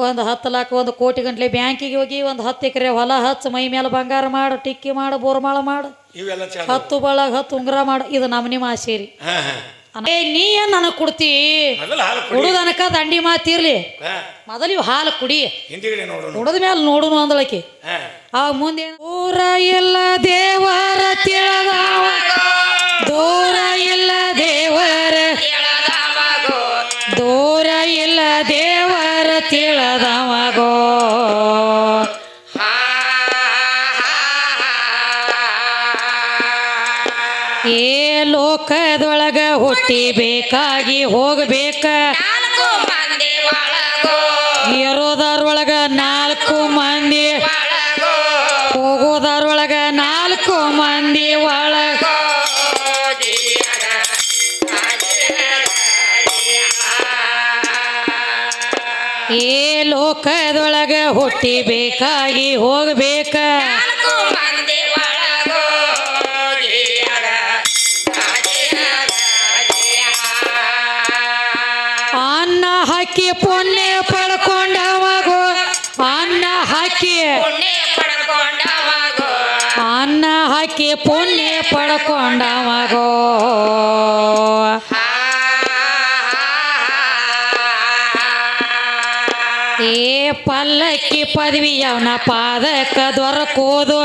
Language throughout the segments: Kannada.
ಒಂದು 10 ಲಕ್ಷ 1 ಕೋಟಿ ಗಂಟ್ಲೆ ಬ್ಯಾಂಕಿಗೆ ಹೋಗಿ ಒಂದು 10 ಎಕರೆ ಹೊಲ ಹಚ್ಚ ಮೈ ಮೇಲೆ ಬಂಗಾರ ಮಾಡು ಟಿಕ್ಕಿ ಮಾಡು ಬೋರ್ಮಾಳ ಮಾಡು 10 ಬಳಗ 10 ಉಂಗುರ ಮಾಡು ಇದು ನಮ್ಮ ನಿಮ್ಮ ಆಸೆ ರೀ ನೀ ಏನ್ ನನಗೆ ಕೊಡ್ತಿ ಕುಡುದನಕ ದಂಡಿ ಮಾತಿರ್ಲಿ ಮೊದಲು ಇವು ಹಾಲು ಕುಡಿ ಕುಡದ ಮೇಲೆ ನೋಡುನು ಅಂದಳಕಿ ಅವಾಗ ಮುಂದೆ ದೂರ ಇಲ್ಲ ದೇವರ ತಿಳದಾವ ದೂರ ಇಲ್ಲ ದೇವರ ದೂರ ಇಲ್ಲ ದೇವರ ತಿಳದವಗೋ ಏ ಲೋಕದೊಳಗ ಹುಟ್ಟಿ ಬೇಕಾಗಿ ಹೋಗಬೇಕ ಇರೋದರೊಳಗ 4 ಮಂದಿ ಹೋಗೋದರೊಳಗ 4 ಮಂದಿ ಒಳಗ ಏ ಲೋಕದೊಳಗ ಹುಟ್ಟಿ ಬೇಕಾಗಿ ಹೋಗಬೇಕ ಅನ್ನ ಹಾಕಿ ಪುಣ್ಯ ಪಡ್ಕೊಂಡವಾಗೋ ಅನ್ನ ಹಾಕಿ ಅನ್ನ ಹಾಕಿ ಪುಣ್ಯ ಪಡ್ಕೊಂಡವಾಗೋ ಏ ಪಲ್ಲಕ್ಕಿ ಪದವಿ ಅವನ ಪಾದಕ ದೊರಕೋದು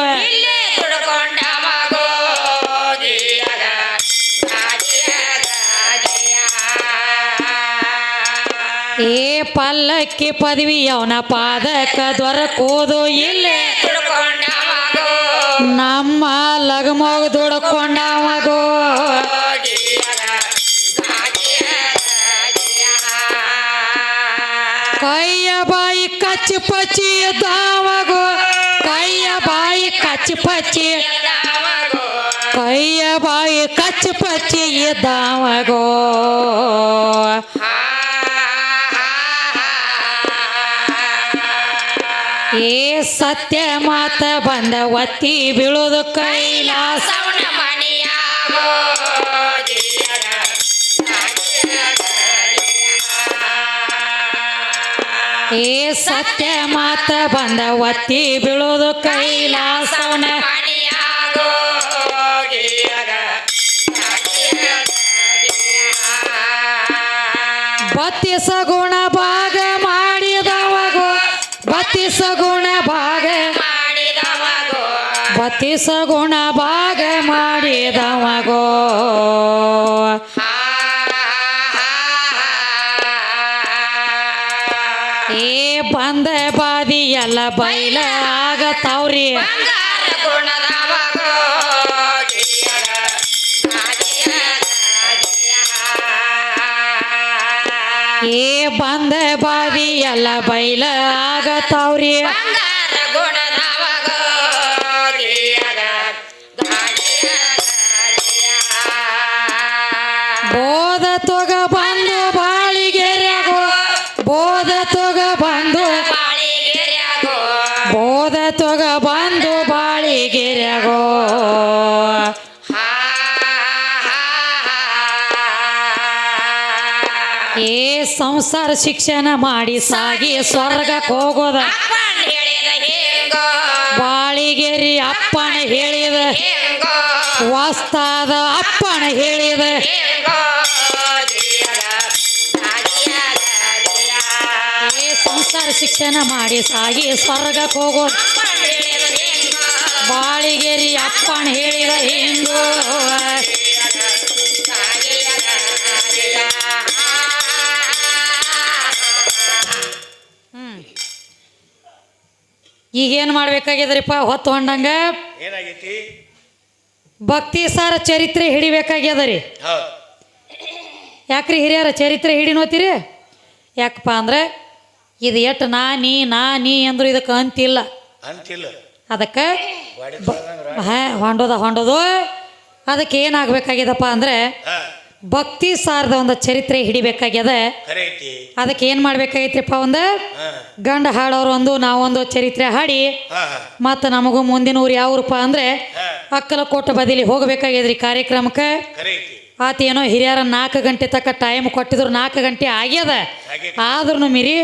ಏ ಪಲ್ಲಕ್ಕಿ ಪದವಿ ಅವನ ಪಾದಕ ದೊರಕೋದು ಇಲ್ಲೇ ನಮ್ಮ ಲಗಮೋಗ ದುಡ್ಕೊಂಡವಗೋ ಕೈಯ ಬಾಯಿ ಕಚ್ಚಿ ಪಚ್ಚಿ ಎದ್ದಾವಗೋ ಕೈಯ ಬಾಯಿ ಕಚ್ಚಿ ಪಚ್ಚಿ ಕೈಯ ಬಾಯಿ ಕಚ್ಚಿ ಪಚ್ಚಿ ಎದ್ದಾವಗೋ ಏ ಸತ್ಯ ಮಾತ ಬಂದ ಒತ್ತಿ ಬೀಳೋದು ಕೈಲಾಸ ಏ ಸತ್ಯ ಮಾತ ಬಂದ ಒತ್ತಿ ಬೀಳೋದು ಕೈಲಾಸವನ ಬತ್ತಿಸ ಗುಣ ಭಾಗ ಮಾಡಿದವಗೋ ಬತ್ತಿಸ ಗುಣ ಭಾಗ ಬತ್ತಿಸ ಗುಣ ಭಾಗ ಮಾಡಿದವಗೋ ಏ ಬಂದ ಬಾದಿ ಎಲ್ಲ ಬೈಲ ಆಗತಾವ್ರಿ ಏ ಬಂದ ಬಾದಿ ಎಲ್ಲ ಬೈಲ ಆಗತಾವ್ರಿ ಬೋಧ ತೊಗ ಬಂದು ಬಾಳಿಗೆರೆಗೋ ಬೋಧ ತೊಗ ಬಂದು ಬೋಧ ತೊಗ ಬಂದು ಬಾಳಿಗೆರೆಗೋ ಏ ಸಂಸಾರ ಶಿಕ್ಷಣ ಮಾಡಿ ಸಾಗಿ ಸ್ವರ್ಗಕ್ಕೆ ಹೋಗೋದ ಬಾಳಿಗೆರಿ ಅಪ್ಪನ ಹೇಳಿದ ವಾಸ್ತಾದ ಅಪ್ಪನ ಹೇಳಿದ ಏ ಸಂಸಾರ ಶಿಕ್ಷಣ ಮಾಡಿ ಸಾಗಿ ಸ್ವರ್ಗಕ್ಕೆ ಹೋಗೋದು ಬಾಳಿಗೆರಿ ಅಪ್ಪನ ಹೇಳಿದ ಹಿಂಗೋ ಈಗೇನು ಮಾಡ್ಬೇಕಾಗ್ಯದ್ರಿಪ್ಪ ಹೊತ್ತು ಹೊಂಡಂಗ ಭಕ್ತಿ ಸಾರ ಚರಿತ್ರೆ ಹಿಡಿಬೇಕಾಗ್ಯದ ರೀ ಯಾಕ್ರಿ ಹಿರಿಯರ ಚರಿತ್ರೆ ಹಿಡಿ ನೋತೀರಿ ಯಾಕಪ್ಪ ಅಂದ್ರೆ ಇದು ಎಟ್ಟು ನಾ ನೀ ಅಂದ್ರು ಇದಕ್ಕೆ ಅಂತಿಲ್ಲ ಅದಕ್ಕೆ ಹೊಂಡೋದು ಅದಕ್ಕೆ ಏನಾಗಬೇಕಾಗ್ಯದಪ್ಪ ಅಂದ್ರೆ ಭಕ್ತಿ ಸಾರದ ಒಂದು ಚರಿತ್ರೆ ಹಿಡಿಬೇಕಾಗ್ಯದ ಅದಕ್ಕೆ ಏನು ಮಾಡ್ಬೇಕಾಗೈತ್ರಿಪ್ಪ ಒಂದು ಗಂಡ ಹಾಡೋರು ಒಂದು ನಾವೊಂದು ಚರಿತ್ರೆ ಹಾಡಿ ಮತ್ತು ನಮಗೂ ಮುಂದಿನ ಊರು ಯಾವ್ರಪ್ಪ ಅಂದ್ರೆ ಅಕ್ಕಲಕೋಟೆ ಬದಿಲಿ ಹೋಗಬೇಕಾಗ್ಯದ್ರಿ ಕಾರ್ಯಕ್ರಮಕ್ಕೆ ಆತ ಏನೋ ಹಿರಿಯರ 4 ಗಂಟೆ ತಕ್ಕ ಟೈಮ್ ಕೊಟ್ಟಿದ್ರು 4 ಗಂಟೆ ಆಗ್ಯದ ಆದ್ರೂ ಮೀರಿ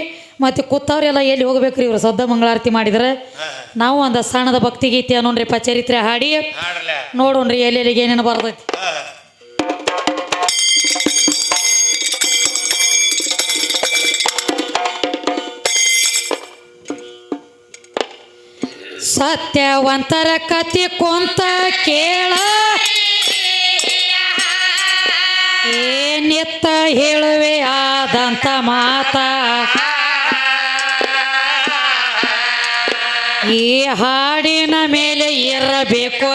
ಮತ್ತು ಕೂತವ್ರೆಲ್ಲ ಎಲ್ಲಿ ಹೋಗ್ಬೇಕ್ರಿ ಇವರು ಸದ್ದ ಮಂಗಳಾರತಿ ಮಾಡಿದ್ರೆ ನಾವು ಒಂದು ಸಣ್ಣದ ಭಕ್ತಿ ಗೀತೆ ಅನ್ನೋನ್ರಿಪ್ಪ ಚರಿತ್ರೆ ಹಾಡಿ ನೋಡೋಣ್ರಿ ಎಲ್ಲೆಲ್ಲಿಗೆ ಏನೇನು ಬರ್ತೈತಿ. ಸತ್ಯವಂತರ ಕತಿ ಕೊಂತ ಕೇಳ ಏನಿತ್ತ ಹೇಳುವೆ ಆದಂತ ಮಾತ ಈ ಹಾಡಿನ ಮೇಲೆ ಇರಬೇಕು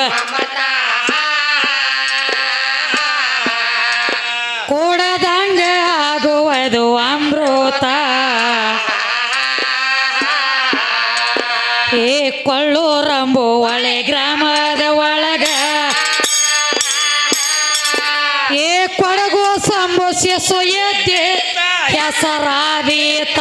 ಕೂಡದಂಗ ಆಗುವುದು ಅಮೃತ ಏ ಕೊಳ್ಳೂರಂಬು ಒಳೆ ಗ್ರಾಮದ ಒಳಗ ಏ ಕೊಡಗು ಸಂಬುಸ್ಯ ಸುಯದ್ದೆ ಹೆಸರಾದೀತ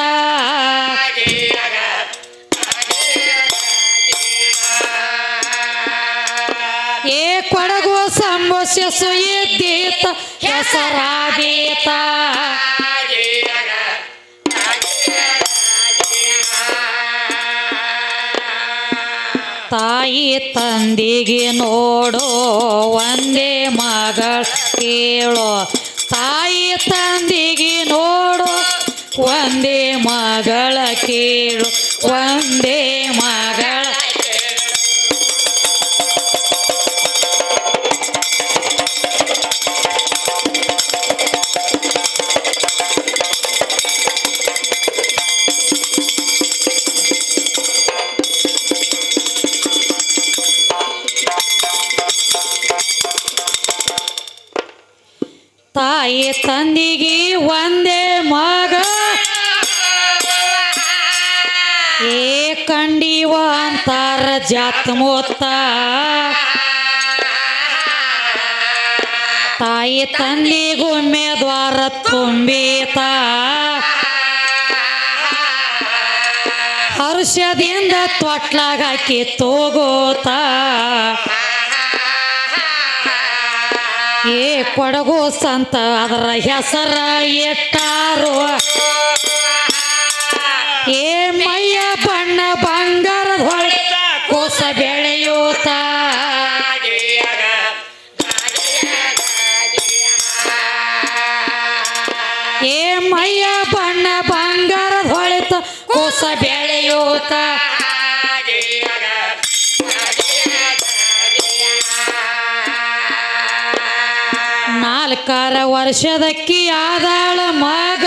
ಏ ಕೊಡಗು ಸಂಬುಸ್ಯ ಸುಯದ್ದೀತ ಹೆಸರಾದೀತ ತಾಯಿ ತಂದಿಗೆ ನೋಡೋ ಒಂದೇ ಮಗಳ ಕೇಳೋ ತಾಯಿ ತಂದಿಗೆ ನೋಡೋ ಒಂದೇ ಮಗಳ ಕೇಳು ಒಂದೇ ಮಗಳ ತಾಯಿ ತಂದಿಗೆ ಒಂದೇ ಮಗ ಏ ಕಂಡಿವ ಅಂತಾರ ಜಾತ್ ಮೊತ್ತ ತಾಯಿ ತಂದಿಗೊಮ್ಮೆ ದ್ವಾರ ತುಂಬೀತ ಹರ್ಷದಿಂದ ತೊಟ್ಲಾಗ ಹಾಕಿ ತೋಗೋತ ಏ ಕೊಡಗು ಸಂತ ಅದರ ಹೆಸರ ಇಟ್ಟಾರೋ ಏ ಮೈಯ ಬಣ್ಣ ಬಂಗಾರದ ಹೊಳೆ ಕೋಸ ಬೆಳೆಯೂತ ಏ ಮೈಯ ಬಣ್ಣ ಬಂಗಾರದ ಹೊಳೆತ ಕೋಸ ಬೆಳೆಯೂತ ನಾಲ್ಕಾರ ವರ್ಷದಕ್ಕಿ ಆದಾಳ ಮಗ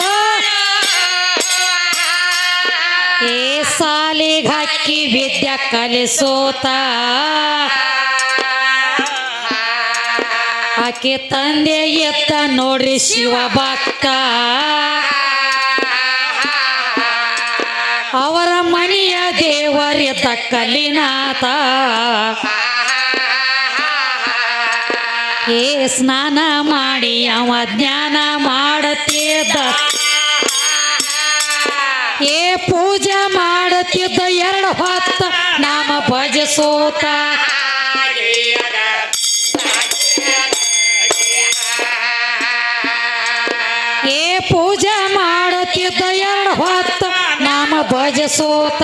ಏ ಸಾಲಿಗೆ ಹಾಕಿ ವಿದ್ಯೆ ಕಲಿಸೋತ ಆಕೆ ತಂದೆ ಎತ್ತ ನೋಡ್ರಿ ಶಿವ ಭಕ್ತ ಅವರ ಮನೆಯ ದೇವರಿದ್ದ ಕಲಿನಾಥ ಏ ಸ್ನಾನ ಮಾಡಿ ಅವ ಜ್ಞಾನ ಮಾಡತಿದ್ದ ಏ ಪೂಜೆ ಮಾಡತಿದ್ದ 2 ಹೊತ್ತು ನಾಮ ಭಜಿಸೋತ ಏ ಪೂಜೆ ಮಾಡತಿದ್ದ 2 ಹೊತ್ತು ನಾಮ ಭಜಿಸೋತ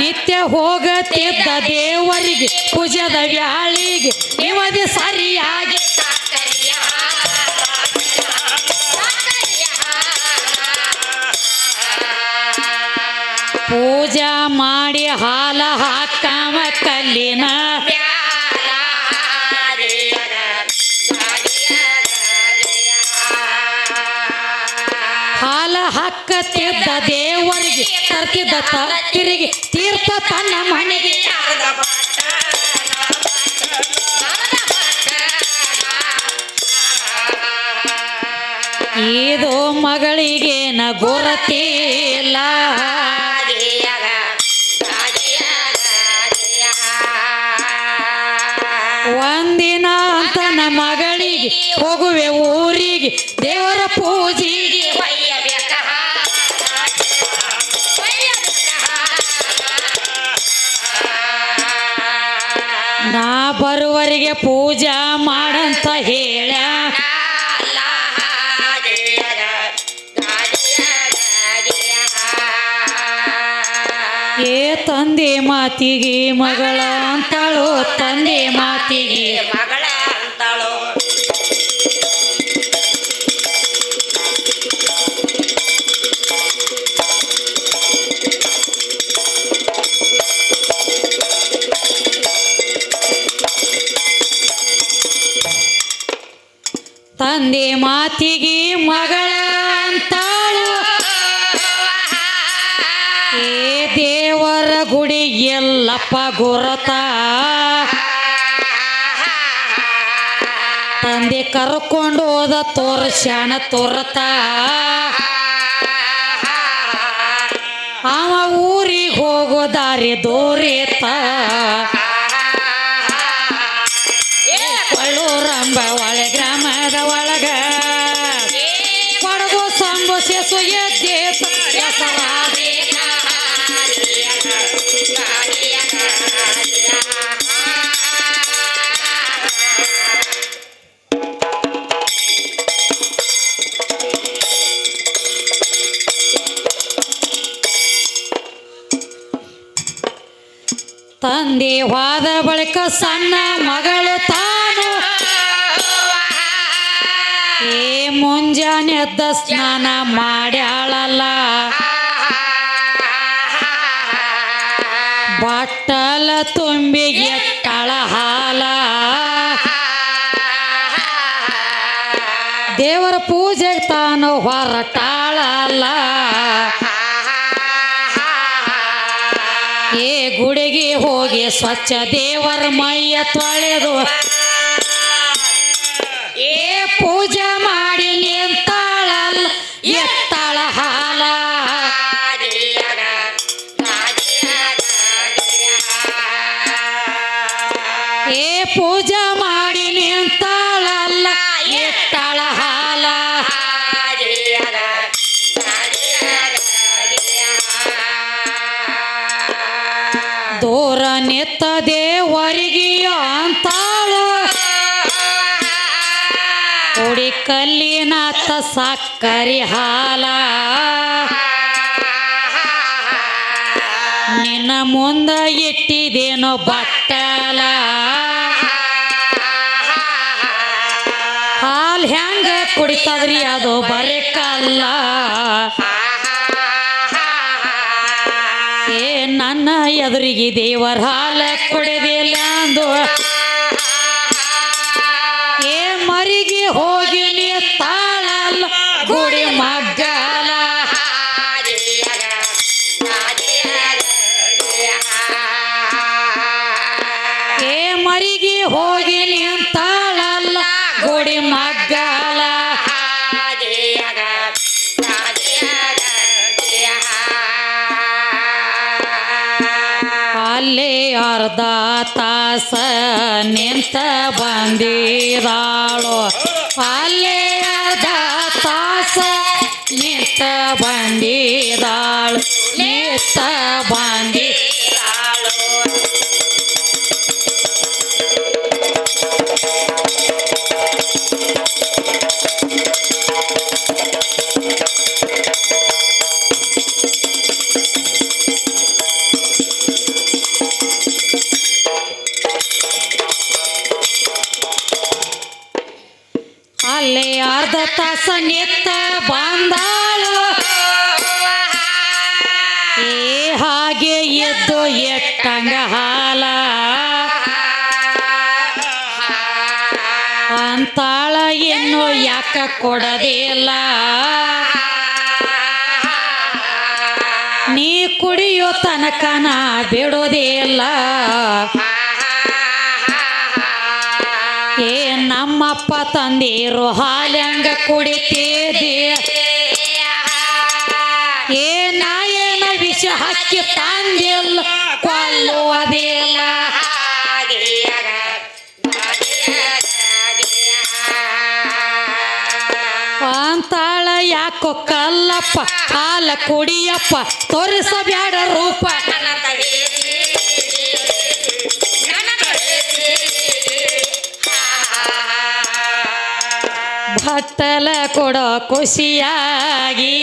ನಿತ್ಯ ಹೋಗತಿದ್ದ ದೇವರಿಗೆ ಪೂಜದ ವ್ಯಾಳಿಗೆ ನಿವದಿ ಸರಿಯಾಗಿ ಪೂಜಾ ಮಾಡಿ ಹಾಲ ಹಾಕವ ಕಲ್ಲಿನ ಹಾಲ ಹಾಕತಿದ್ದ ದೇವರಿಗೆ ತರ್ತಿದ್ದ ತಿರುಗಿ ತೀರ್ಥ ತನ್ನ ಮನೆಗೆ ಇದು ಮಗಳಿಗೆ ಗುರುತಿಲ್ಲ ಒಂದಿನ ತನ್ನ ಮಗಳಿಗೆ ಹೋಗುವೆ ಊರಿಗೆ ದೇವರ ಪೂಜೆಗೆ ನಾ ಬರುವರಿಗೆ ಪೂಜಾ ಮಾಡಂತ ಹೇಳ್ಯ ಮಾತಿಗೆ ಮಗಳ ಅಂತಾಳು ತಂದೆ ಮಾತಿಗೆ ಮಗಳ ಅಂತಾಳು ತಂದೆ ಮಾತಿಗೆ ಮಗಳ ಅಂತಾಳು ಏ ದೇವರ ಗುಡಿ ಎಲ್ಲಪ್ಪ ಗುರತ ತಂದೆ ಕರ್ಕೊಂಡು ಹೋದ ತೋರ್ಸ್ಯಾಣ ತೋರತ ಅವ ಊರಿಗೆ ಹೋಗೋ ದಾರಿ ದೋರೇತ ಕೊಳ್ಳೂರಂಬ ಒಳೆ ಗ್ರಾಮದ ಒಳಗ ಕೊಡಗು ಸಂಬು ಸೆಸು ಎದ್ದೇತ ತಂದೆ ಹೋದ ಬಳಿಕ ಸಣ್ಣ ಮಗಳು ತಾನು ಏ ಮುಂಜಾನೆ ಎದ್ದ ಸ್ನಾನ ಮಾಡ್ಯಾಳಲ್ಲ ಬಟ್ಟಲ ತುಂಬಿ ಎಟ್ಟಳ ಹಾಲ ದೇವರ ಪೂಜೆಗೆ ತಾನು ಹೊರಟಾಳಲ್ಲ ಏ ಗುಡಿಗೆ ಹೋಗಿ ಸ್ವಚ್ಛ ದೇವರ ಮೈಯ ತೊಳೆದು ಏ ಪೂಜೆ ಮಾಡಿ ನಿಂತಾಳಲ್ಲ ಎತ್ತಾಳ ಹಾಲ ಏ ಪೂಜೆ ಮಾಡಿ ನಿಂತಾಳಲ್ಲ ಎತ್ತಾಳ ಹಾಲ ದೂರ ನಿತ್ತ ದೇವರಿಗೆ ಅಂತಾಳು ಉಡಿ ಕಲ್ಲಿನಾತ ಸಕ್ಕರಿ ಹಾಲ ನಿನ್ನ ಮುಂದ ಇಟ್ಟಿದೇನೋ ಬಟ್ಟಲ ಹಾಲ್ ಹೆಂಗ ಕುಡಿತದ್ರಿ ಅದು ಬರೀ ಕಲ್ಲ ಏ ನನ್ನ ಎದುರಿಗೆ ದೇವರ ಹಾಲ ಕುಡಿದಿಲ್ಲ ಅಂದು ಏ ಮರಿಗೆ ಹೋಗಿ ನಿಂತಾಳಲ್ಲ ಗುಡಿ ಮಗ್ಗಲ ಏ ಮರಿಗೆ ಹೋಗಿ ನಿಂತಾಳಲ್ಲ ಗುಡಿ ಮಗ್ಗಲ ಅಲ್ಲೇ ಅರ್ಧ ತಾಸ ನಿಂತ ಬಂದಿರಾಳು ಅಲ್ಲೇ ಅರ್ಧ ತಾಸ ನಿಂತ ಬಂದಿರಾಳು ನಿಂತ ಬಂದಿರಾಳು ಅಲ್ಲೇ ಅರ್ಧ ತಾಸ ನಿತ್ತ ಬಂದಾಳು ಏ ಹಾಗೆ ಎದ್ದು ಎಟ್ಟಂಗ ಹಾಲ ಅಂತಾಳ ಇನ್ನು ಯಾಕ ಕೊಡದಿಲ್ಲ ನೀ ಕುಡಿಯೋ ತನಕನ ಬಿಡೋದಿಲ್ಲ ಏ ನಮ್ಮಪ್ಪ ತಂದಿರು ಹಾಲ್ಯಂಗ ಕುಡಿತಿದ್ದೆ ಏ ನಾಯೇನ ವಿಷ ಹಕ್ಕಿ ತಂದಿಲ್ಲ ಕೊಲ್ಲುವುದಿಲ್ಲ ಅಂತಾಳ ಯಾಕೋ ಕಲ್ಲಪ್ಪ ಹಾಲ ಕುಡಿಯಪ್ಪ ತೋರಿಸಬ್ಯಾಡ ರೂಪ ಭಟ್ಟಲ ಕೊಡೋ ಖುಷಿಯಾಗಿ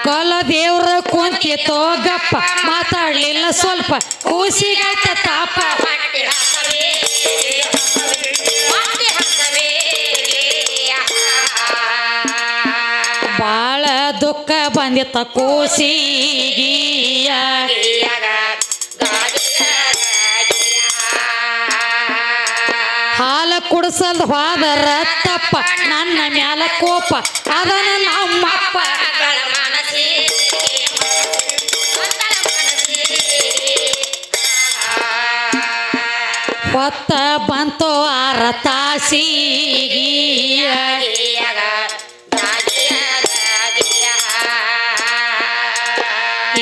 ಕೊಲ ದೇವ್ರ ಕುಂತಿತೋ ಗಪ್ಪ ಮಾತಾಡ್ಲಿಲ್ಲ ಸ್ವಲ್ಪ ಕೂಸಿಗಾಯ್ತ ತಾಪ ಬಾಳ ದುಃಖ ಬಂದಿತ್ತ ಕೂಸಿಗಿಯ ಹಾಲ ಕುಡಿಸಲ್ದ ಹೋದರ ತಪ್ಪ ನನ್ನ ಮ್ಯಾಲ ಕೋಪ ಅದನ್ನ ನಮ್ಮಪ್ಪ ಹೊತ್ತ ಬಂತು ಆರ ತಾಸಿಗಿಯ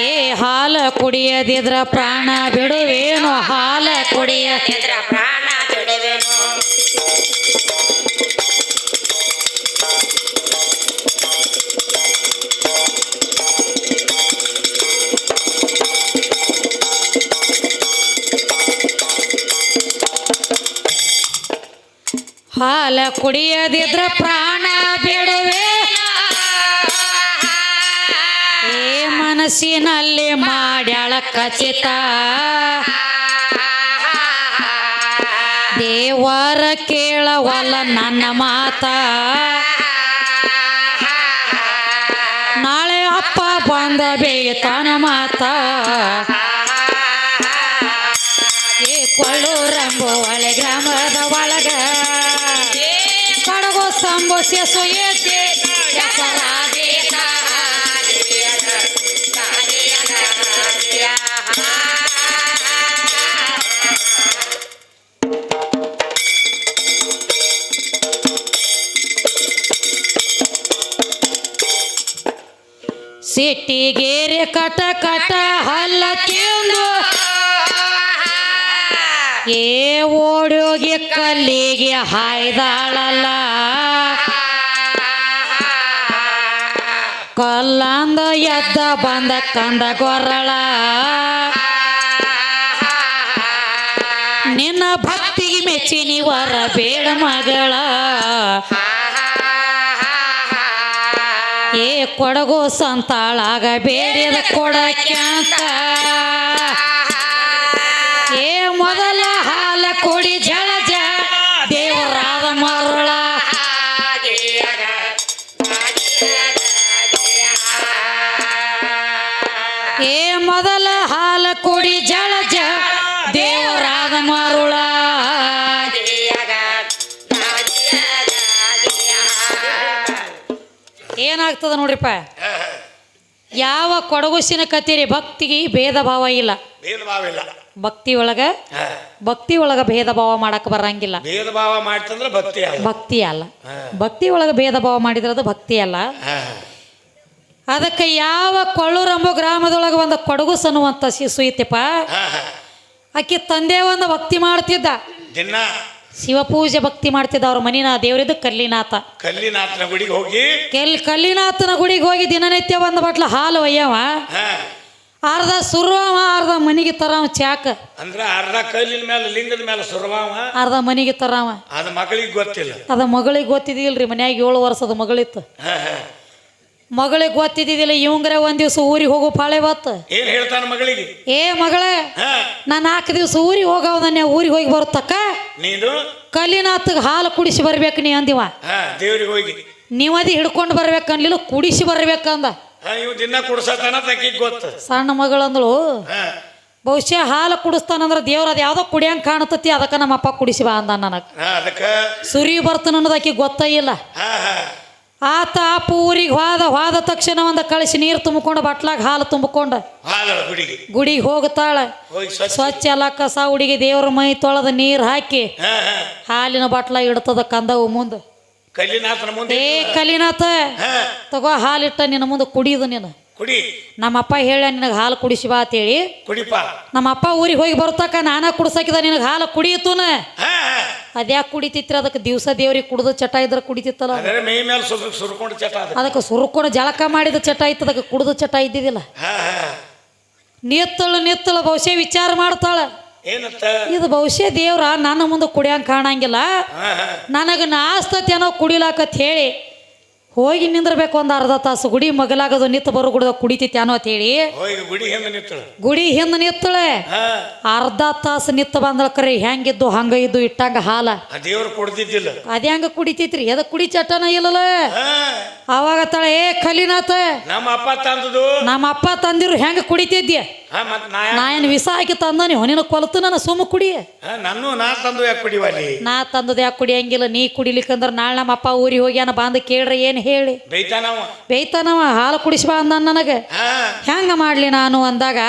ಏ ಹಾಲ ಕುಡಿಯದಿದ್ರ ಪ್ರಾಣ ಬಿಡುವೇನು ಹಾಲ ಕುಡಿಯದಿದ್ರ ಪ್ರಾಣ ಬಿಡುವೆನು ಹಾಲ ಕುಡಿಯದಿದ್ರ ಪ್ರಾಣ ಬಿಡುವೆ ಏ ಮನಸ್ಸಿನಲ್ಲಿ ಮಾಡ್ಯಾಳ ಖಚಿತ ದೇವರ ಕೇಳವಲ್ಲ ನನ್ನ ಮಾತ ನಾಳೆ ಅಪ್ಪ ಬಂದ ಬೇತಾನ ಮಾತ ಏ ಕೊಳ್ಳೂರಂಬು ಒಳೆ ಗ್ರಾಮದ ಒಳಗ ಕಡಗೋ ಸಂಬೋಸ್ಯ ಸುಯೇತೆ ಸಿಟ್ಟಿಗೇರಿ ಕಟ ಕಟ ಹಲ್ಲ ತಿಂದು ಏ ಓಡೋಗಿ ಕಲ್ಲಿಗೆ ಹಾಯ್ದಾಳಲ್ಲ ಕಲ್ಲಂದ ಎದ್ದ ಬಂದ ಕಂದ ಗೊರಳ ನಿನ್ನ ಭಕ್ತಿಗೆ ಮೆಚ್ಚಿ ನೀವರ ಬೇಡ ಮಗಳ ಏ ಕೊಡಗು ಸಂತಾಳಾಗ ಬೇರೆದ ಕೊಡಕ್ಯಾಂತ ಏ ಮೊದಲ ಹಾಲ ಕೊಡಿ ಜಳ ಜ ದೇವರಾದ ಮರಳ ಏ ಮೊದಲ ಹಾಲ ಕೊಡಿ ಜಳ ಜ ದೇವರಾದ ಮರುಳ ಏನಾಗ್ತದ ನೋಡ್ರಿಪ್ಪ ಯಾವ ಕೊಡಗುಸಿನ ಕತೀರಿ ಭಕ್ತಿಗೆ ಭೇದ ಭಾವ ಇಲ್ಲ ಭಕ್ತಿ ಒಳಗ ಭೇದ ಭಾವ ಮಾಡಕ್ ಬರಂಗಿಲ್ಲ ಭೇದ ಭಾವ ಮಾಡ್ತಂದ್ರೆ ಭಕ್ತಿ ಅಲ್ಲ ಭಕ್ತಿ ಒಳಗ ಭೇದ ಭಾವ ಮಾಡಿದ್ರದು ಭಕ್ತಿ ಅಲ್ಲ ಅದಕ್ಕೆ ಯಾವ ಕೊಳ್ಳೂರಂಬ ಗ್ರಾಮದೊಳಗೆ ಒಂದು ಕೊಡಗುಸ್ ಅನ್ನುವಂತ ಶಿಶು ಐತಿಪ್ಪ ಆಕಿ ತಂದೆ ಒಂದು ಭಕ್ತಿ ಮಾಡ್ತಿದ್ದ ದಿನ ಶಿವಪೂಜೆ ಭಕ್ತಿ ಮಾಡ್ತಿದ್ದ ಅವ್ರ ಮನಿನ ದೇವರಿದ್ದು ಕಲ್ಲಿನಾಥನ ಗುಡಿಗೆ ಹೋಗಿ ಕಲ್ಲಿನಾಥನ ಗುಡಿಗೆ ಹೋಗಿ ದಿನನಿತ್ಯ ಒಂದು ಬಟ್ಲ ಹಾಲು ಒಯ್ಯವ ಅರ್ಧ ಸುರ್ವಾವ ಅರ್ಧ ಮನಿಗೆ ತರಾವ ಚಾಕ ಅಂದ್ರ ಅರ್ಧ ಕಲ್ಲಿನ ಮೇಲೆ ಲಿಂಗದ ಮೇಲೆ ಸುರ್ವಾವ ಅರ್ಧ ಮನಿಗೆ ತರಾವ ಅದ ಮಗಳಿಗೆ ಗೊತ್ತಿಲ್ಲ ಅದ ಮಗಳಿಗೆ ಗೊತ್ತಿದ್ದಿಲ್ರಿ ಮನ್ಯಾಗ 7 ವರ್ಷದ ಮಗಳಿತ್ತು ಮಗಳಿಗೆ ಗೊತ್ತಿದ್ದಿಲ್ಲ ಇವಂಗ್ರೆ ಒಂದ್ ದಿವ್ಸ ಊರಿಗೆ ಹೋಗೋ ಪಾಳೆ ಬತ್ತ ಏನ್ ಹೇಳ್ತಾನ ಮಗಳಿಗೆ ಏ ಮಗಳೇ ನಾ 4 ದಿವ್ಸ ಊರಿಗೆ ಹೋಗವದನ್ನೇ ಊರಿಗೆ ಹೋಗಿ ಬರುತ್ತಕ್ಕ ನೀನು ಕಲ್ಲಿನಾಥಗ್ ಹಾಲು ಕುಡಿಸಿ ಬರ್ಬೇಕು ನೀ ಅಂದಿವ ದೇವ್ರಿಗೆ ಹೋಗಿ ನೀವದಿ ಹಿಡ್ಕೊಂಡು ಬರ್ಬೇಕನ್ಲಿಲ್ಲ ಕುಡಿಸಿ ಬರ್ಬೇಕಂದ ದಿನ ಕುಡ್ಸತಾನ ತಕಿಗ್ ಗೊತ್ತ ಸಣ್ಣ ಮಗಳಂದಳು ಬಹುಶಃ ಹಾಲು ಕುಡಿಸ್ತಾನಂದ್ರ ದೇವ್ರ ಅದ್ ಯಾವ್ದೋ ಕುಡಿಯಂಗ್ ಕಾಣತತಿ ಅದಕ್ಕ ನಮ್ಮ ಅಪ್ಪ ಕುಡಿಸಿ ಬಾ ಅಂದ ನನಗ ಸುರಿ ಬರ್ತಾನ ಅನ್ನೋದು ಆಕಿ ಗೊತ್ತ ಇಲ್ಲ ಆತ ಅಪ್ಪ ಊರಿಗೆ ಹೋದ ತಕ್ಷಣ ಒಂದ ಕಳಿಸಿ ನೀರು ತುಂಬಿಕೊಂಡು ಬಟ್ಲಾಗ ಹಾಲು ತುಂಬಿಕೊಂಡು ಗುಡಿಗೆ ಹೋಗುತ್ತಾಳ ಸ್ವಚ್ಛ ಎಲ್ಲ ಕಸ ಹುಡುಗಿ ದೇವ್ರ ಮೈ ತೊಳೆದ ನೀರು ಹಾಕಿ ಹಾಲಿನ ಬಟ್ಲಾಗ ಇಡ್ತದ ಕಂದವು ಮುಂದೆ ಏ ಕಲಿನಾಥ ತಗೋ ಹಾಲಿಟ್ಟ ನಿನ್ನ ಮುಂದೆ ಕುಡಿಯುದು ನೀನು ನಮ್ಮಪ್ಪ ಹೇಳ ನಿನಗೆ ಹಾಲು ಕುಡಿಸಿ ಬಾ ಅಂತೇಳಿ ನಮ್ಮಪ್ಪ ಊರಿಗೆ ಹೋಗಿ ಬರ್ತಕ್ಕ ನಾನ ಕುಡ್ಸಾಕಿದ ನಿನಗೆ ಹಾಲು ಕುಡಿಯುತ್ತೂನ ಅದ್ಯಾಕೆ ಕುಡಿತಿತ್ರಿ ಅದಕ್ಕೆ ದಿವಸ ದೇವ್ರಿಗೆ ಕುಡ್ದು ಚಟ ಇದ್ರ ಕುಡಿತಿತ್ತಲ್ಲ ಅದಕ್ಕೆ ಸುರ್ಕೊಂಡು ಜಳಕ ಮಾಡಿದ ಚಟ ಇತ್ತು ಅದಕ್ಕೆ ಕುಡ್ದು ಚಟ ಇದ್ದಿದ್ದಿಲ್ಲ ನಿತ್ತಳು ಬಹುಶಃ ವಿಚಾರ ಮಾಡ್ತಾಳ ಇದು ಬಹುಶಃ ದೇವ್ರ ನನ್ನ ಮುಂದೆ ಕುಡಿಯಂಗೆ ಕಾಣಂಗಿಲ್ಲ ನನಗೆ ನಾಸ್ತತಿ ಅನ್ನೋ ಕುಡಿಲಾಕತ್ ಹೇಳಿ ಹೋಗಿ ನಿಂದ್ರಬೇಕು ಒಂದು ಅರ್ಧ ತಾಸು ಗುಡಿ ಮಗಲಾಗದು ನಿತ್ತು ಬರು ಗುಡ್ದ ಕುಡಿತೈತಿ ಅನ್ನೋ ಹೇಳಿ ಹೋಗಿ ಗುಡಿ ಹೆಂಗ ನಿತ್ತಳ ಗುಡಿ ಹಿಂದ ನಿತ್ತಳೆ ಅರ್ಧ ತಾಸು ನಿತ್ತ ಬಂದಳ್ಕರಿ ಹೆಂಗಿದ್ದು ಹಂಗ ಇದ್ದು ಇಟ್ಟಂಗ ಹಾಲ ದೇವ್ರು ಕೊಡ್ತಿದ್ದಿಲ್ಲ ಅದೇ ಹಂಗ ಕುಡಿತೈತ್ರಿ ಎದ ಕುಡಿ ಚಟನ ಇಲ್ಲಲ್ಲ ಅವಾಗ ತಳ ಏ ಕಲಿನಾಥ ನಮ್ಮ ಅಪ್ಪ ತಂದದು ನಮ್ಮ ಅಪ್ಪ ತಂದಿರು ಹೆಂಗ ಕುಡಿತಿದ್ಯ ನಾ ಏನು ವಿಷ ಹಾಕಿ ತಂದನಿ ನಿನ್ನ ಕೊಲತು ನನ್ನ ಸುಮ್ಮ ಕುಡಿ ನಾ ತಂದು ಯಾಕೆ ಕುಡಿವಲ್ಲಿ ನಾ ತಂದದ ಯಾಕೆ ಕುಡಿಯಂಗಿಲ್ಲ ನೀ ಕುಡಿಲಿಕ್ಕಂದ್ರ ನಾಳೆ ನಮ್ಮ ಅಪ್ಪ ಊರಿಗೆ ಹೋಗ್ಯಾನ ಬಂದು ಕೇಳ್ರಿ ಏನು ಹೇಳಿ ಬೇಯ್ತಾನವ ಹಾಲು ಕುಡಿಸ್ಬಾ ಅಂದ ನನಗೆ ಹೆಂಗ ಮಾಡ್ಲಿ ನಾನು ಅಂದಾಗ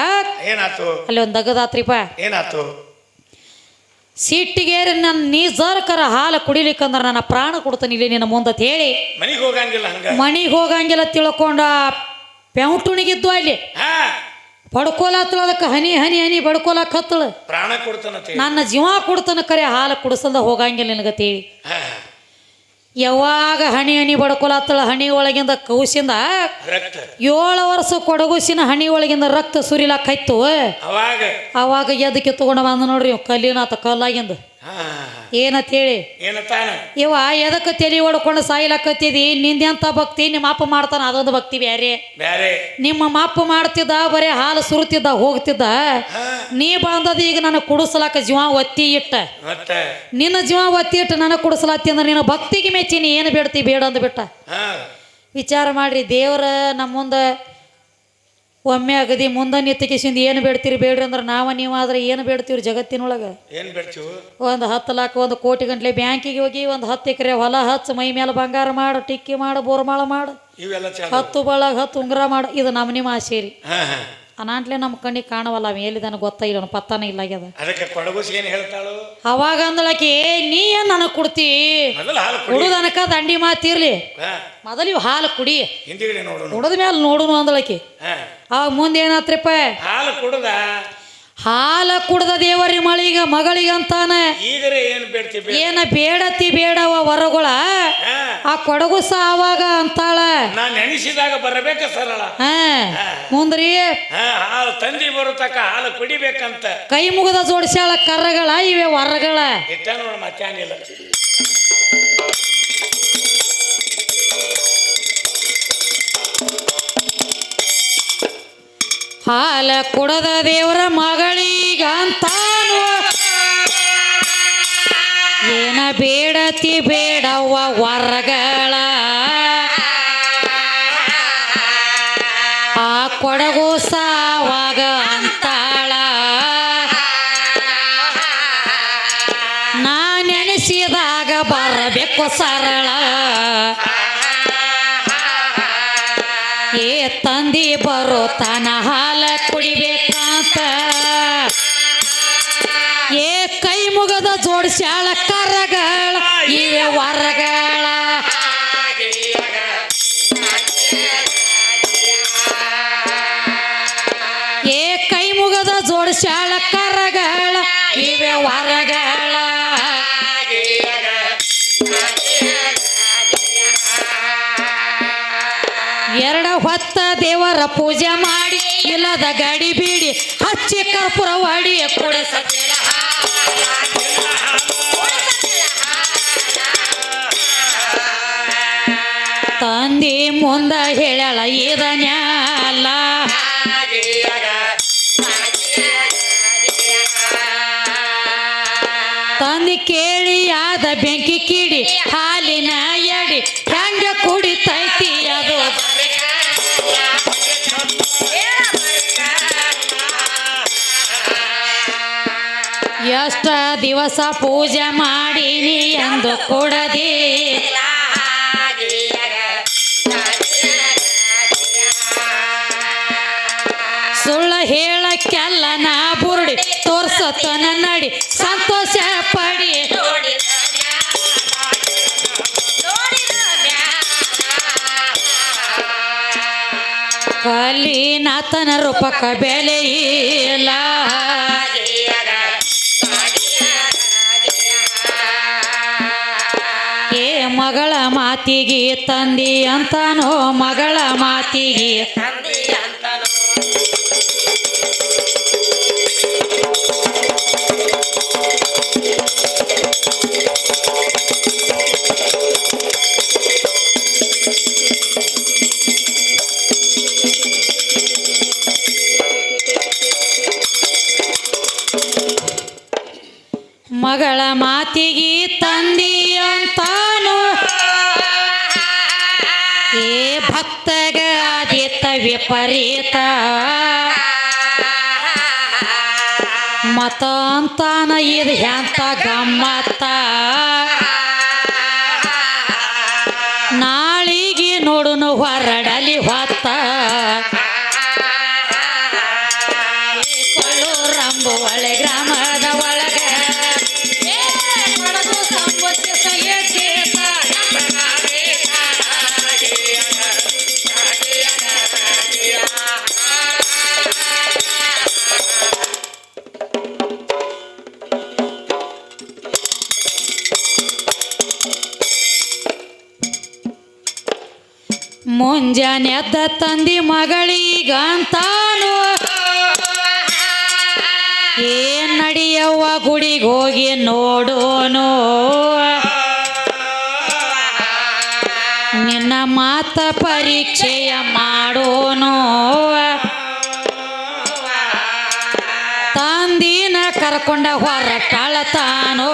ಏನಾತು ಅಲ್ಲಿ ಒಂದು ದಗದಾತ್ರಿಪ್ಪ ಏನಾತು ಸಿಟ್ಟಿಗೇರಿ ನನ್ನ ನೀ ಜರ್ಕರ ಹಾಲು ಕುಡಿಲಿಕ್ಕಂದ್ರ ನನ್ನ ಪ್ರಾಣ ಕೊಡ್ತಾನೆ ಇಲ್ಲಿ ನಿನ್ನ ಮುಂದತ್ ಹೇಳಿ ಮನಿಗೆ ಹೋಗಂಗಿಲ್ಲ ತಿಳ್ಕೊಂಡ ಪೆಂಟುಣಿಗಿದ್ದು ಅಲ್ಲಿ ಬಡ್ಕೋಲಾತಳ ಅದಕ್ಕೆ ಹನಿ ಹನಿ ಹನಿ ಬಡ್ಕೋಲಾಕ್ ಹತ್ತಳ ಪ್ರಾಣ ಕೊಡ್ತಾನ ನನ್ನ ಜೀವ ಕೊಡ್ತಾನ ಕರೆ ಹಾಲು ಕುಡಿಸಲ್ದ ಹೋಗಂಗಿಲ್ಲ ನಿನಗತ್ತೇಳಿ ಯಾವಾಗ ಹನಿ ಹನಿ ಬಡ್ಕೊಳತ್ತಳ ಹಣಿ ಒಳಗಿಂದ ಕೌಸಿಂದ 7 ವರ್ಷ ಕೊಡಗುಸಿನ ಹಣಿ ಒಳಗಿಂದ ರಕ್ತ ಸುರಿಲಾಕೈತು ಅವಾಗ ಎದಕ್ಕೆ ತಗೊಂಡ ಬಂದ ನೋಡ್ರಿ ಕಲ್ಲಿನಾತ ಕಲ್ಲಾಗಿಂದ ಏನಂತ ಹೇಳಿ ಇವ ಎದಕ್ಕೆ ತಲೆ ಹೊಡ್ಕೊಂಡು ಸಾಯ್ಲಾಕತ್ತಿದಿ ನಿಂದೆಂತ ಭಕ್ತಿ ನಿಮ್ಮ ಅಪ್ಪ ಮಾಡ್ತಾನ ಅದೊಂದು ಭಕ್ತಿ ಬ್ಯಾರೆ ನಿಮ್ಮ ಮಾಪ ಮಾಡ್ತಿದ್ದ ಬರೇ ಹಾಲು ಸುರುತ್ತಿದ್ದ ಹೋಗ್ತಿದ್ದ ನೀ ಬಂದದ ಈಗ ನನಗೆ ಕುಡಿಸ್ಲಾಕ ಜೀವ ಒತ್ತಿ ಇಟ್ಟ ನಿನ್ನ ಜೀವ ಒತ್ತಿ ಇಟ್ಟು ನನಗೆ ಕುಡಿಸ್ಲಾತಿ ಅಂದ್ರೆ ನಿನ್ನ ಭಕ್ತಿಗೆ ಮೆಚ್ಚಿನಿ ಏನು ಬೇಡ್ತಿ ಬೇಡ ಅಂದ್ಬಿಟ್ಟ ವಿಚಾರ ಮಾಡ್ರಿ ದೇವ್ರ ನಮ್ಮ ಮುಂದೆ ಒಮ್ಮೆ ಅಗದಿ ಮುಂದೆ ನಿತ್ತಿಕಿಸಿಂದ ಏನು ಬೇಡ್ತೀರಿ ಬೇಡ್ರಿ ಅಂದ್ರೆ ನೀವಾದ್ರೆ ಏನು ಬೇಡ್ತೀವ್ರಿ ಜಗತ್ತಿನೊಳಗೆ ಒಂದು 10 ಲಕ್ಷ 1 ಕೋಟಿ ಗಂಟ್ಲೆ ಬ್ಯಾಂಕಿಗೆ ಹೋಗಿ ಒಂದು 10 ಎಕರೆ ಹೊಲ ಹಚ್ಚ ಮೈ ಮೇಲೆ ಬಂಗಾರ ಮಾಡು ಟಿಕ್ಕಿ ಮಾಡು ಬೋರ್ಮಾಳ ಮಾಡು 10 ಬಳಗ 10 ಉಂಗುರ ಮಾಡು ಇದು ನಮ್ಮ ಆಸೆ ರೀ ಅನಾಂಟ್ಲೆ ನಮ್ಮ ಕಣ್ಣಿಗೆ ಕಾಣವಲ್ಲ ಅವ ಎಲ್ಲಿದಾನ ಗೊತ್ತಾಗಿಲ್ಲ ಪತ್ತಾನ ಇಲ್ಲ ಆಗ್ಯದ ಅವಾಗ ಅಂದಳಕಿ ನೀ ಏನ್ ನನಗೆ ಕೊಡ್ತಿ ಕುಡುದನಕ ದಂಡಿ ಮಾತಿರ್ಲಿ ಮೊದಲು ಇವ್ ಹಾಲು ಕುಡಿ ಕುಡದ ಮೇಲೆ ನೋಡುನು ಅಂದಳಕಿ ಅವಾಗ ಮುಂದೆ ಏನಾತ್ರಪ್ಪ ಹಾಲ ಕುಡ್ದ ದೇವರಿ ಮಳಿಗ ಮಗಳಿಗೆ ಅಂತಾನ ಏನ ಬೇಡತಿ ಬೇಡವ ವರಗಳ ಆ ಕೊಡಗುಸ ಅವಾಗ ಅಂತಾಳ ನೆನೆಸಿದಾಗ ಬರಬೇಕ ಸರಳ ಮುಂದ್ರಿ ತಂದಿ ಬರುತ್ತಕ ಹಾಲು ಕುಡಿಬೇಕಂತ ಕೈ ಮುಗದ ಜೋಡಿಸ್ಯಾಳ ಕರ್ರಗಳ ಇವೆ ವರಗಳ ನೋಡ ಮತ್ತಾನಿಲ್ಲ ಹಾಲ ಕುಡದ ದೇವರ ಮಗಳಿಗಂತಾನು ಏನ ಬೇಡತಿ ಬೇಡವ್ವ ವರಗಳ ಆ ಕೊಡಗು ಸಾವಾಗ ಅಂತಾಳ ನಾ ನೆನೆಸಿದಾಗ ಬರಬೇಕು ಸರಳ ಏ ತಂದಿ ಬರೋ ತನ ಹಾಲ ಕುಡಿಬೇಕಂತ ಏ ಕೈ ಮುಗದ ಜೋಡಿಸ್ಯಾಳ ಕರಗಳ ಇವೆ ವರಗಳ ಏ ಕೈ ಮುಗದ ಜೋಡಿಸ್ಯಾಳ ಕರಗಳ ಇವೆ ವರಗಳ ಹೊತ್ತ ದೇವರ ಪೂಜೆ ಮಾಡಿ ಇಲ್ಲದ ಗಡಿ ಬೀಡಿ ಹಚ್ಚಿ ಕರ್ಪೂರ ವಾಡಿ ಕೊಡಸ ತಂದಿ ಮುಂದ ಹೇಳಳ ಇದನ್ಯಾಲ ತಂದಿ ಕೇಳಿ ಆದ ಬೆಂಕಿ ಕಿಡಿ ಹಾಲಿನ ಎಡಿ ಹೆಂಗ ಕುಡಿತೈತಿ ಅದು ಎಷ್ಟ ದಿವಸ ಪೂಜೆ ಮಾಡೀನಿ ಎಂದು ಕೊಡದಿ ಸುಳ್ಳು ಹೇಳಕ್ಕೆಲ್ಲ ನಾ ಬುರುಡಿ ತೋರ್ಸತನ ನಡಿ ಸಂತೋಷ ಪಡಿ ಕಲಿನಾಥನ ರೂಪಕ ಬೆಲೆ ಇಲ್ಲ ಏ ಮಗಳ ಮಾತಿಗೆ ತಂದಿ ಅಂತಾನೋ ಮಗಳ ಮಾತಿಗೆ ತಂದಿ ಅಂತಾನೋ ಮಗಳ ಮಾತಿಗೆ ತಂದಿ ಅಂತಾನು ಏ ಭಕ್ತಗ ಆದಿತ್ತ ವಿಪರೀತ ಮತ ಅಂತಾನ ಇದು ಎಂತ ಗಮ್ಮತ್ತ ನಾಳಿಗೆ ನೋಡುನು ಹೊರಡಲಿ ಹೊತ್ತ ಕೊಳ್ಳೂರಂಬು ಒಳೆ ಗ್ರಾಮದ ಒಳಗ ಕೊಡಗು ಸಂಬಂಧಿಸ ಹೆಜ್ಜೆತ. ಮುಂಜಾನೆ ಎದ್ದ ತಂದಿ ಮಗಳಿಗಂತಾನು ಏನ್ ನಡಿಯವ್ವ ಗುಡಿಗೆ ಹೋಗಿ ನೋಡೋನು ನಿನ್ನ ಮಾತ ಪರೀಕ್ಷೆಯ ಮಾಡೋನು ತಂದಿನ ಕರ್ಕೊಂಡ ಹೊರಟಾಳತಾನೋ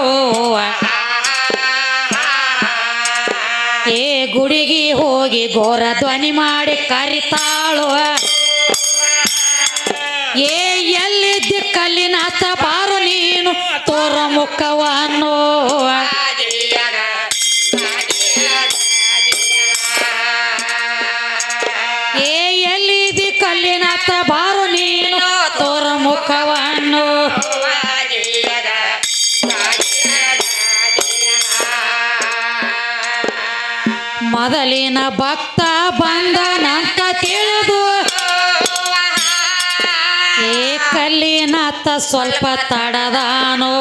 ಏ ಗುಡಿಗೆ ಹೋಗಿ ಘೋರ ಧ್ವನಿ ಮಾಡಿ ಕರಿತಾಳು ಏ ಎಲ್ಲಿದ್ದಿ ಕಲ್ಲಿನಾಥ ಬಾರು ನೀನು ತೋರ ಮುಖವನ್ನು ಏ ಎಲ್ಲಿದ್ದಿ ಕಲ್ಲಿನಾಥ ಬಾರು ನೀನು ತೋರ ಮುಖವನ್ನು ಮೊದಲಿನ ಭಕ್ತ ಬಂದನಂತ ತಿಳಿದು ಏ ಕಲ್ಲಿನಾಥ ಸ್ವಲ್ಪ ತಡದಾನೋ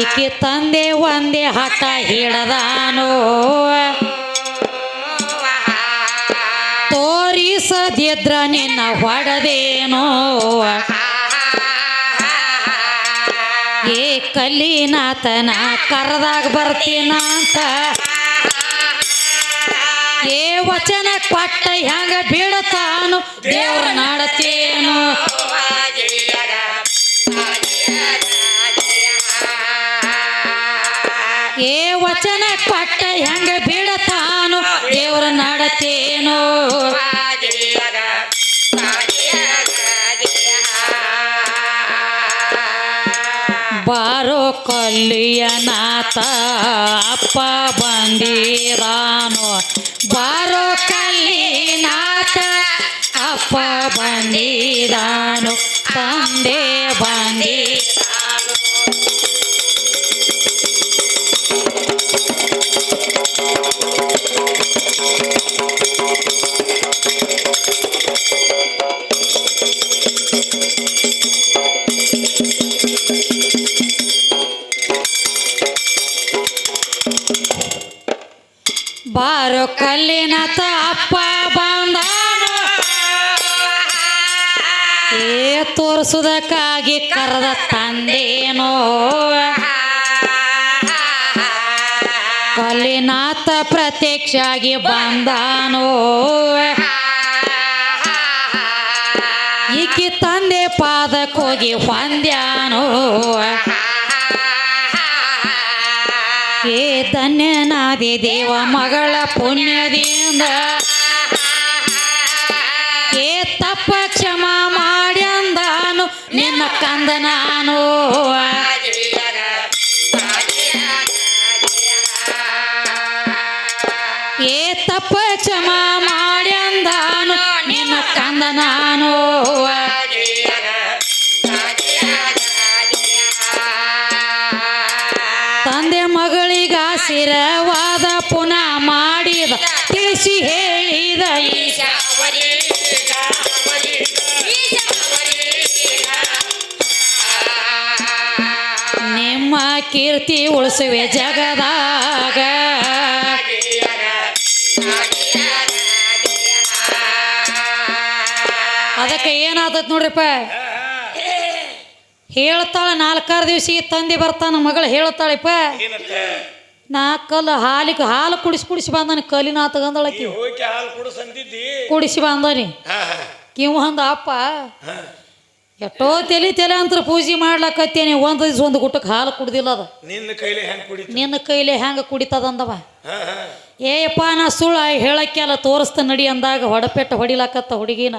ಈಕೆ ತಂದೆ ಒಂದೇ ಹಠ ಹಿಡದಾನೋ ತೋರಿಸದಿದ್ರ ನಿನ್ನ ಹೊಡೆದೇನೋ ಏ ಕಲ್ಲಿನಾಥನ ಕರೆದಾಗ ಬರ್ತೀನಂತ ಏ ವಚನ ಕೊಟ್ಟ ಹೆಂಗ ಬೀಳತಾನು ದೇವ್ರ ನಾಡತೇನು ಏ ವಚನ ಕೊಟ್ಟ ಹೆಂಗ ಬೀಳತಾನು ದೇವ್ರ ನಾಡತೇನು ಬಾರೋ ಕಲ್ಲಿಯ ನಾಥ ಅಪ್ಪ ಬಂದಿರಾನು ಬಾರೋ ಕಲ್ಲಿನಾಥ ಅಪ್ಪ ಬಂದಿರಾನು ತಂದೆ ಬಂದಿರಾನು ಬಾರೋ ಕಲ್ಲಿನಾಥ ಅಪ್ಪ ಬಂದಾನು ಏ ತೋರಿಸುವುದಕ್ಕಾಗಿ ಕರೆದ ತಂದೇನೋ ಕಲ್ಲಿನಾಥ ಪ್ರತ್ಯಕ್ಷಾಗಿ ಬಂದಾನೋ ಈಕಿ ತಂದೆ ಪಾದಕ್ಕೆ ಹೋಗಿ ಹೊಂದ್ಯಾನೋ ಏ ಧನ್ಯನಾದಿ ದೇವ ಮಗಳ ಪುಣ್ಯದಿಂದ ಏ ತಪ್ಪ ಕ್ಷಮ ಮಾಡ್ಯಂದಾನು ನಿನ್ನ ಕಂದ ನಾನು ಏ ತಪ್ಪ ಕ್ಷಮ ಮಾಡ್ಯಂದಾನು ನಿನ್ನ ಕಂದ ನಾನು ತಂದೆ ಮಗಳಿಗ ಆಶೀರ್ವಾದ ಪುನಃ ಮಾಡಿದ ತಿಳಿಸಿ ಹೇಳಿದ ನಿಮ್ಮ ಕೀರ್ತಿ ಉಳಿಸುವೆ ಜಗದಾಗ ಅದಕ್ಕೆ ಏನಾದತ್ ನೋಡ್ರಿಪ್ಪ ಹೇಳ್ತಾಳ 4-6 ದಿವಸ ತಂದೆ ಬರ್ತಾನ ಮಗಳು ಹೇಳ್ತಾಳಪ್ಪ ನಾ ಹಾಲು ಕುಡಿಸಿ ಬಂದಾನೆ ಕಲ್ಲಿನಾಥ ಗಂದಳಕಿ ಕುಡಿಸಿ ಬಂದಾನಿ ಕಿವ್ ಅಂದ ಅಪ್ಪ ಎಷ್ಟೋ ತಲೆ ಅಂತ ಪೂಜೆ ಮಾಡ್ಲಕತ್ತೇನೆ ಒಂದು ದಿವ್ಸ ಒಂದು ಗುಟ್ಟಕ್ಕೆ ಹಾಲು ಕುಡ್ದಿಲ್ಲ ಅದ ನಿನ್ನ ಕೈಲಿ ಹೆಂಗ್ ಕುಡಿತ ನಿನ್ನ ಕೈಲಿ ಹೆಂಗೆ ಕುಡಿತದಂದವ ಏಯಪ್ಪ ನಾ ಸುಳ್ಳ ಹೇಳಕ್ಕೆಲ್ಲ ತೋರಿಸ್ತ ನಡಿ ಅಂದಾಗ ಹೊಡಪೆಟ್ಟ ಹೊಡಿಲಾಕತ್ತ ಹುಡುಗಿನ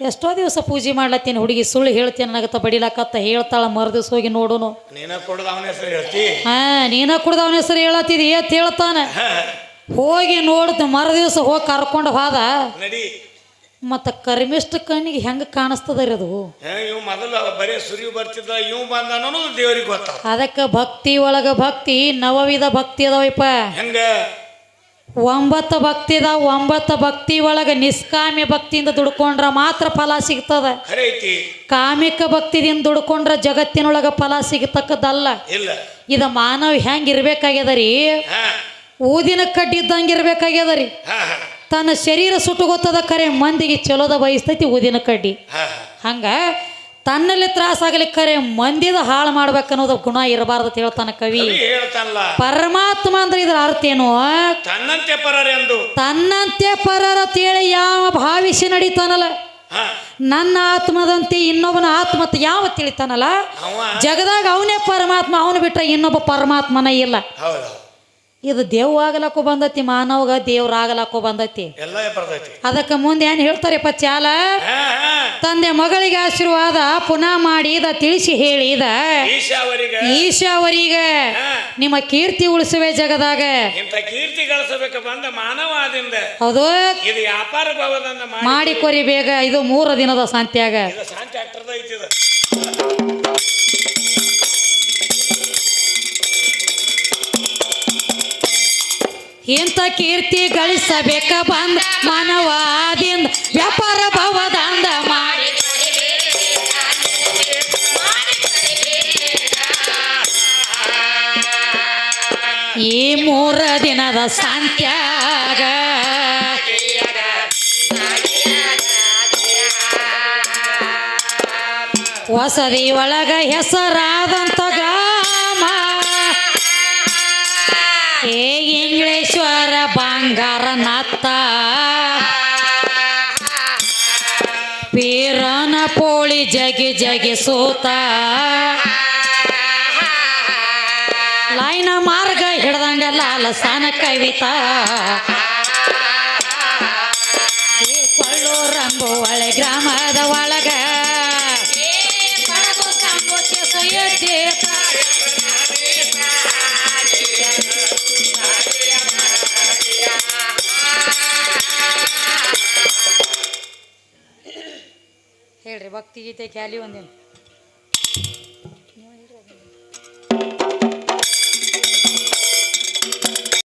ಎಷ್ಟೋ ದಿವಸ ಪೂಜೆ ಮಾಡ್ಲತ್ತೀನಿ ಹುಡುಗಿ ಸುಳ್ಳು ಹೇಳ್ತೇನೆ ನನಗತ್ತ ಬಡಿಲಾಕತ್ತ ಹೇಳ್ತಾಳ ಮರುದಿವ್ಸ ಹೋಗಿ ನೋಡುನು ನೀನ ಕುಡ್ದ ಅವನ ಹೆಸರು ಹೇಳ್ತಿ ನೀನ ಕುಡ್ದ ಅವನ ಹೆಸರು ಹೇಳತ್ತಿದಿ ಏತ್ ಹೇಳ್ತಾನ ಹೋಗಿ ನೋಡ್ತ ಮರುದಿವ್ಸ ಹೋಗಿ ಕರ್ಕೊಂಡು ಹೋದ ನಡಿ ಮತ್ತ ಕರ್ಮಿಷ್ಟ ಕಣ್ಣಿಗೆ ಹೆಂಗ ಕಾಣಿಸ್ತದ ರೀ ಅದು ಇವ್ ಮೊದಲು ಬರೀ ಸುರಿವು ಬರ್ತಿದ್ದ ಇವ್ ಬಂದ ಅನ್ನೋದು ದೇವ್ರಿಗೆ ಗೊತ್ತ ಅದಕ್ಕೆ ಭಕ್ತಿ ಒಳಗ ಭಕ್ತಿ ನವವಿಧ ಭಕ್ತಿ ಅದಾವಪ್ಪ ಹೆಂಗ 9 ಭಕ್ತಿ ಅದಾವ 9 ಭಕ್ತಿ ಒಳಗ ನಿಷ್ಕಾಮ್ಯ ಭಕ್ತಿಯಿಂದ ದುಡ್ಕೊಂಡ್ರ ಮಾತ್ರ ಫಲ ಸಿಗ್ತದ ಖರೆ ಐತಿ ಕಾಮಿಕ ಭಕ್ತಿದಿಂದ ದುಡ್ಕೊಂಡ್ರ ಜಗತ್ತಿನೊಳಗ ಫಲ ಸಿಗತಕ್ಕದಲ್ಲ ಇಲ್ಲ ಇದ ಮಾನವ ಹೆಂಗ ಇರ್ಬೇಕಾಗ್ಯದ ರೀ ಊದಿನ ಕಡ್ಡಿ ಇದ್ದಂಗ ಇರ್ಬೇಕಾಗ್ಯದ ರೀ ತನ್ನ ಶರೀರ ಸುಟ್ಟುಗೊತ್ತದ ಕರೆ ಮಂದಿಗೆ ಚಲೋದ ಬಯಸ್ತೈತಿ ಊದಿನ ಕಡ್ಡಿ ಹಂಗ ತನ್ನಲ್ಲಿ ತ್ರಾಸಾಗಲಿ ಕರೆ ಮಂದಿದ ಹಾಳು ಮಾಡ್ಬೇಕನ್ನೋದು ಗುಣ ಇರಬಾರ್ದು ಅಂತ ಹೇಳ್ತಾನ ಕವಿ ಹೇಳ್ತಾನಲ್ಲ ಪರಮಾತ್ಮ ಅಂದ್ರೆ ಇದ್ರ ಅರ್ಥ ಏನು ತನ್ನಂತೆ ಪರರೆಂದು ತನ್ನಂತೆ ಪರರ ತೇಳಿ ಯಾವ ಭಾವಿಸಿ ನಡೀತಾನಲ್ಲ ನನ್ನ ಆತ್ಮದಂತೆ ಇನ್ನೊಬ್ಬನ ಆತ್ಮತ್ ಯಾವ ತಿಳಿತಾನಲ್ಲ ಜಗದಾಗ ಅವನೇ ಪರಮಾತ್ಮ ಅವನು ಬಿಟ್ರೆ ಇನ್ನೊಬ್ಬ ಪರಮಾತ್ಮನ ಇಲ್ಲ ಇದು ದೇವ್ ಆಗಲಕ್ಕೂ ಬಂದತಿ ಮಾನವಗ ದೇವ್ರಾಗಲಕ್ಕೂ ಬಂದತಿ ಅದಕ್ಕೆ ಮುಂದೆ ಏನ್ ಹೇಳ್ತಾರಪ್ಪ ಚಾಲ ತಂದೆ ಮಗಳಿಗೆ ಆಶೀರ್ವಾದ ಪುನಃ ಮಾಡಿದ ತಿಳಿಸಿ ಹೇಳಿದ ಈಶಾವರಿಗೆ ನಿಮ್ಮ ಕೀರ್ತಿ ಉಳಿಸುವೆ ಜಗದಾಗ ಕೀರ್ತಿ ಗಳಿಸಬೇಕು ಬಂದ ಮಾನವಾದಿಂದ ಹೌದು ಇದು ವ್ಯಾಪಾರ ಭಾವದಿಂದ ಮಾಡಿಕೊರಿ ಬೇಗ ಇದು 3 ದಿನದ ಶಾಂತಿಯಾಗ ಶಾಂತಿ ಅಟ್ಟದ ಐತಿದ ಇಂಥ ಕೀರ್ತಿ ಗಳಿಸಬೇಕ ಬಂದ ಮಾನವಾದಿಂದ ವ್ಯಾಪಾರ ಭವದಂದ ಮಾಡಿ ಈ 3 ದಿನದ ಶಾಂತ್ಯಾಗ ಹೊಸದಿ ಒಳಗ ಹೆಸರಾದಂತ ಗ್ರಾಮ ಏ ಇಂಗ್ಲೇಶ್ವರ ಬಂಗಾರನಾಥ ವೀರನ ಪೋಳಿ ಜಗಿ ಸೋತ ಲೈನ ಮಾರ್ಗ ಹಿಡ್ದಂಗ ಲಾಲಸಾನ ಕವಿತಾ ಕೊಳ್ಳೂರಂಬು ಒಳೆ ಗ್ರಾಮದ ಒಳಗ ಹೇಳ್ರಿ ಭಕ್ತಿ ಗೀತೆ ಕ್ಯಾಲಿ ಒಂದೇನು